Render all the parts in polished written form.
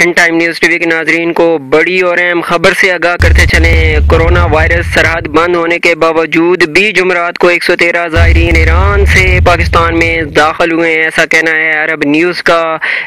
In time news T V کے ناظرین کو بڑی اور اہم خبر سے آگاہ کرتے چلیں۔ کورونا وائرس سرحد بند ہونے کے باوجود بھی جمعرات کو 113 زائرین ایران سے پاکستان میں داخل ہوئے ہیں، ایسا کہنا ہے عرب نیوز کا۔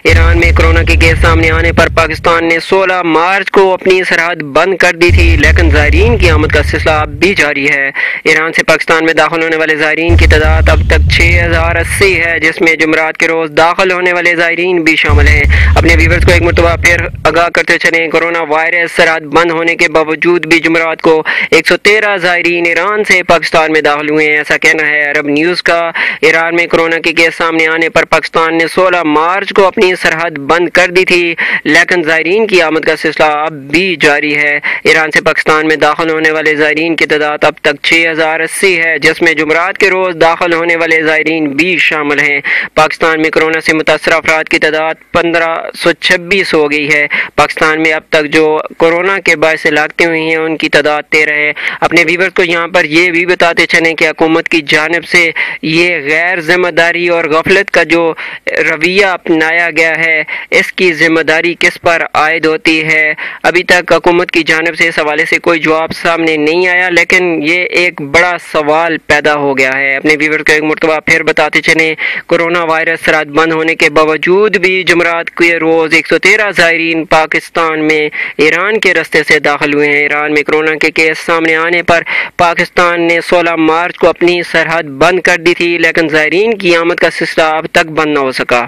ایران میں کورونا کے کیس سامنے آنے پر پاکستان نے 16 مارچ کو اپنی سرحد بند کر دی تھی، لیکن زائرین کی آمد کا سلسلہ اب بھی جاری ہے۔ ایران سے پاکستان میں داخل ہونے والے زائرین کی تعداد اب تک 6080 ہے، جس میں جمعرات کے روز داخل ہونے والے زائرین بھی شامل ہیں۔ اپنے ویورز کو ایک مرتبہ پھر آگاہ کرتے چلیں، کورونا وائرس سرحد بند ہونے کے باوجود بھی جمعرات کو 113 زائرین ایران سے پاکستان میں داخل ہوئے ہیں، ایسا کہنا ہے عرب نیوز کا۔ ایران میں کورونا کے کیس سامنے آنے پر پاکستان نے 16 مارچ کو اپنی سرحد بند کر دی تھی، لیکن زائرین کی آمد کا سلسلہ اب بھی جاری ہے۔ ایران سے پاکستان میں داخل ہونے والے زائرین کی تعداد اب تک 6080 ہے، جس میں جمعرات کے روز داخل ہونے والے زائرین بھی شامل ہیں۔ پاکستان میں کورونا سے متاثرہ افراد کی تعداد 1526 ہو گئی ہے۔ پاکستان میں اب تک جو کورونا کے باعث ہلاکتیں ہوئی ہیں ان کی تعداد 13 ہے۔ اپنے ویورز کو یہاں پر یہ بھی بتاتے چلیں کہ حکومت کی جانب سے یہ غیر ذمہ داری اور غفلت کا جو رویہ اپنایا گیا ہے، اس کی ذمہ داری کس پر عائد ہوتی ہے؟ ابھی تک حکومت کی جانب سے اس حوالے سے کوئی جواب سامنے نہیں آیا، لیکن یہ ایک بڑا سوال پیدا ہو گیا ہے۔ اپنے ویورز کو ایک مرتبہ پھر بتاتے چلیں، کورونا وائرس سرحد بند ہونے کے باوجود بھی جمعرات کے روز 113 زائرین پاکستان میں ایران کے راستے سے داخل ہوئے ہیں۔ ایران میں کورونا کے کیس سامنے آنے پر پاکستان نے 16 مارچ کو اپنی سرحد بند کر دی تھی، لیکن زائرین کی آمد کا سلسلہ اب تک بند نہ ہو سکا۔